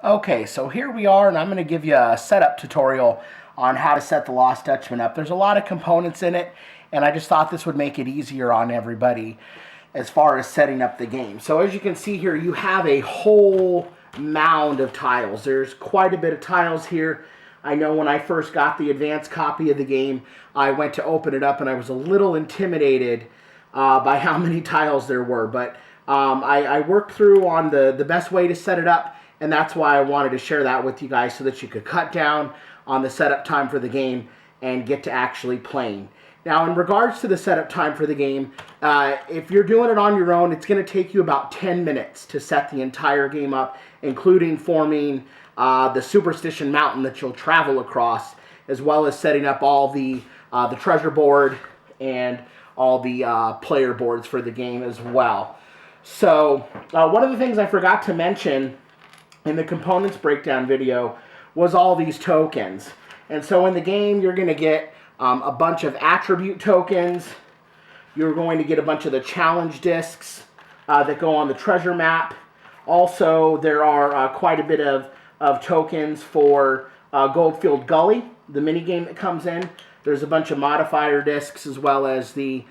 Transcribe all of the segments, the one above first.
Okay, so here we are, and I'm going to give you a setup tutorial on how to set the Lost Dutchman up. There's a lot of components in it, and I just thought this would make it easier on everybody as far as setting up the game. So as you can see here, you have a whole mound of tiles. There's quite a bit of tiles here. I know when I first got the advanced copy of the game, I went to open it up, and I was a little intimidated by how many tiles there were. But I worked through on the best way to set it up, and that's why I wanted to share that with you guys so that you could cut down on the setup time for the game and get to actually playing. Now, in regards to the setup time for the game, if you're doing it on your own, it's going to take you about 10 minutes to set the entire game up, including forming the Superstition Mountain that you'll travel across, as well as setting up all the treasure board and all the player boards for the game as well. So, one of the things I forgot to mention in the components breakdown video was all these tokens. And so in the game, you're going to get a bunch of attribute tokens. You're going to get a bunch of the challenge discs that go on the treasure map. Also, there are quite a bit of tokens for Goldfield Gully, the minigame that comes in. There's a bunch of modifier discs as well as the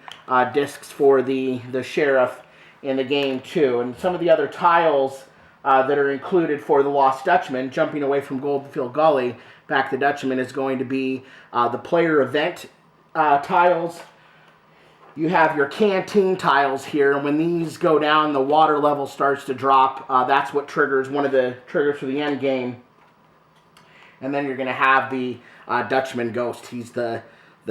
discs for the sheriff in the game too. And some of the other tiles that are included for the Lost Dutchman, jumping away from Goldfield Gully, back to Dutchman, is going to be the player event tiles. You have your canteen tiles here, and when these go down, the water level starts to drop. That's what triggers one of the triggers for the end game. And then you're going to have the Dutchman ghost. He's the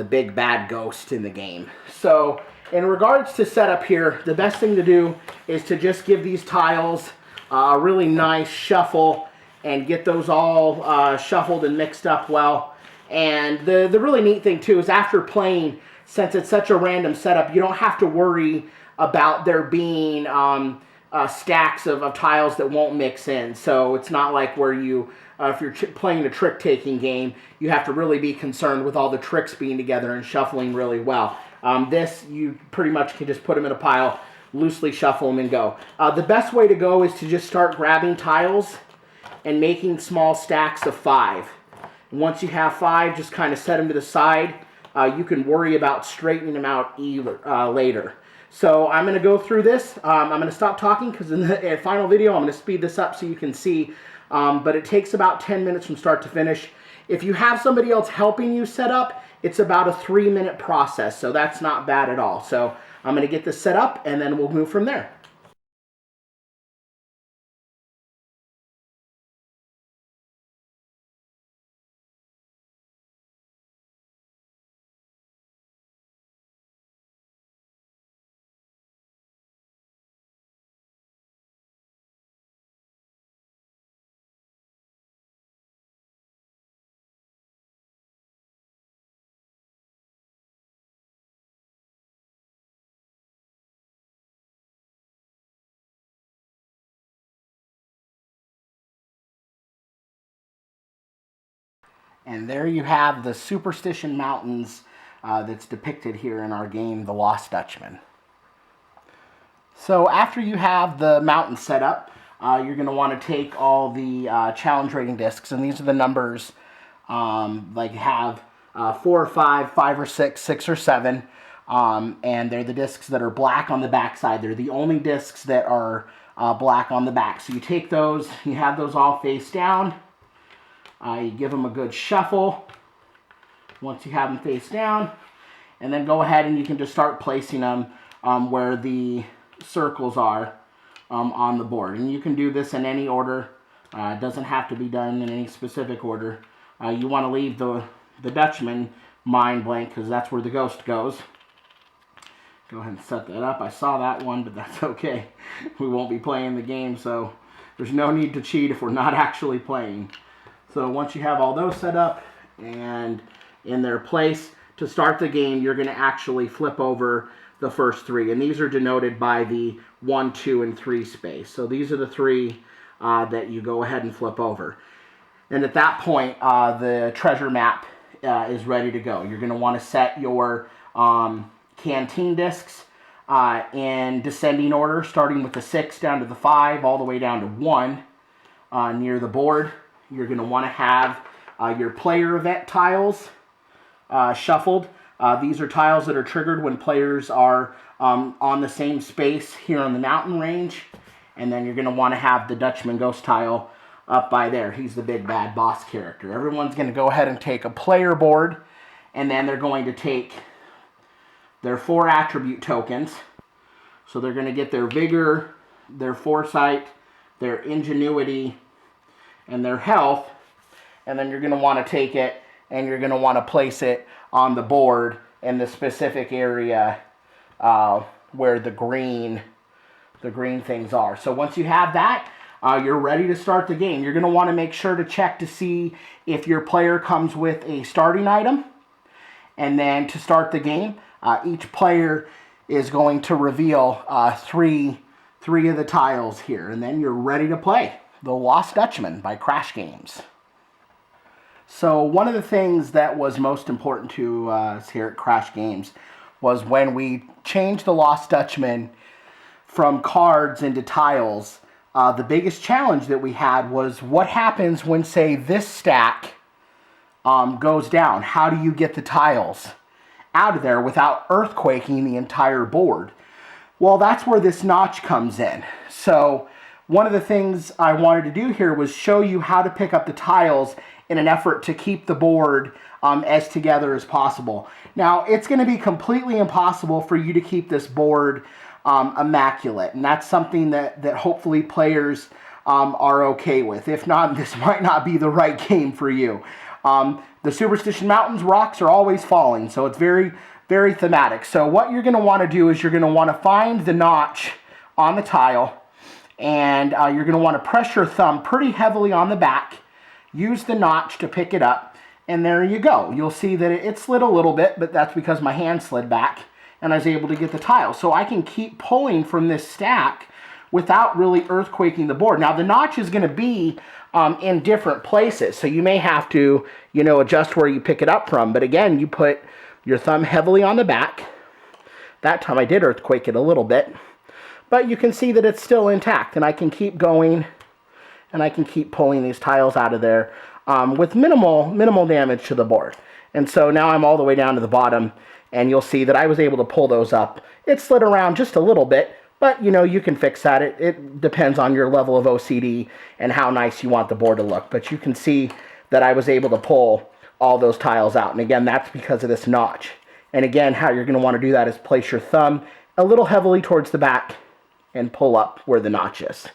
big bad ghost in the game. So in regards to setup here, the best thing to do is to just give these tiles a really nice shuffle and get those all shuffled and mixed up well. And the really neat thing too is after playing, since it's such a random setup, you don't have to worry about there being stacks of tiles that won't mix in. So it's not like where you, if you're playing a trick-taking game, you have to really be concerned with all the tricks being together and shuffling really well. This, you pretty much can just put them in a pile, loosely shuffle them and go. The best way to go is to just start grabbing tiles and making small stacks of 5. And once you have 5, just kind of set them to the side. You can worry about straightening them out later. So I'm going to go through this. I'm going to stop talking because in the final video I'm going to speed this up so you can see. But it takes about 10 minutes from start to finish. If you have somebody else helping you set up, it's about a 3-minute process. So that's not bad at all. So I'm going to get this set up, and then we'll move from there. And there you have the Superstition Mountains that's depicted here in our game, The Lost Dutchman. So after you have the mountain set up, you're going to want to take all the challenge rating discs, and these are the numbers like you have 4 or 5, 5 or 6, 6 or 7, and they're the discs that are black on the back side. They're the only discs that are black on the back. So you take those, you have those all face down. You give them a good shuffle once you have them face down, and then go ahead and you can just start placing them where the circles are on the board. And you can do this in any order. It doesn't have to be done in any specific order. You want to leave the Dutchman mind blank because that's where the ghost goes. Go ahead and set that up. I saw that one, but that's okay. We won't be playing the game, so there's no need to cheat if we're not actually playing. So once you have all those set up and in their place, to start the game, you're going to actually flip over the first 3. And these are denoted by the 1, 2, and 3 space. So these are the 3 that you go ahead and flip over. And at that point, the treasure map is ready to go. You're going to want to set your canteen discs in descending order, starting with the 6 down to the 5, all the way down to 1. near the board. You're going to want to have your player event tiles shuffled. These are tiles that are triggered when players are on the same space here on the mountain range. And then you're going to want to have the Dutchman ghost tile up by there. He's the big bad boss character. Everyone's going to go ahead and take a player board, and then they're going to take their 4 attribute tokens. So they're going to get their vigor, their foresight, their ingenuity, and their health. And then you're going to want to take it and you're going to want to place it on the board in the specific area where the green things are. So once you have that, you're ready to start the game. You're going to want to make sure to check to see if your player comes with a starting item. And then to start the game, each player is going to reveal three of the tiles here. And then you're ready to play The Lost Dutchman by Crash Games. So one of the things that was most important to us here at Crash Games was when we changed The Lost Dutchman from cards into tiles. The biggest challenge that we had was what happens when, say, this stack goes down. How do you get the tiles out of there without earthquaking the entire board? Well, that's where this notch comes in. So one of the things I wanted to do here was show you how to pick up the tiles in an effort to keep the board as together as possible. Now, it's going to be completely impossible for you to keep this board immaculate, and that's something that hopefully players are okay with. If not, this might not be the right game for you. The Superstition Mountains rocks are always falling, so it's very, very thematic. So what you're going to want to do is you're going to want to find the notch on the tile, and you're going to want to press your thumb pretty heavily on the back, use the notch to pick it up, and there you go. You'll see that it slid a little bit, but that's because my hand slid back, and I was able to get the tile. So I can keep pulling from this stack without really earthquaking the board. Now, the notch is going to be in different places, so you may have to, adjust where you pick it up from. But again, you put your thumb heavily on the back. That time I did earthquake it a little bit, but you can see that it's still intact, and I can keep going, and I can keep pulling these tiles out of there with minimal damage to the board. And so now I'm all the way down to the bottom, and you'll see that I was able to pull those up. It slid around just a little bit, but you can fix that. It depends on your level of OCD and how nice you want the board to look. But you can see that I was able to pull all those tiles out. And again, that's because of this notch. And again, how you're going to want to do that is place your thumb a little heavily towards the back and pull up where the notch is.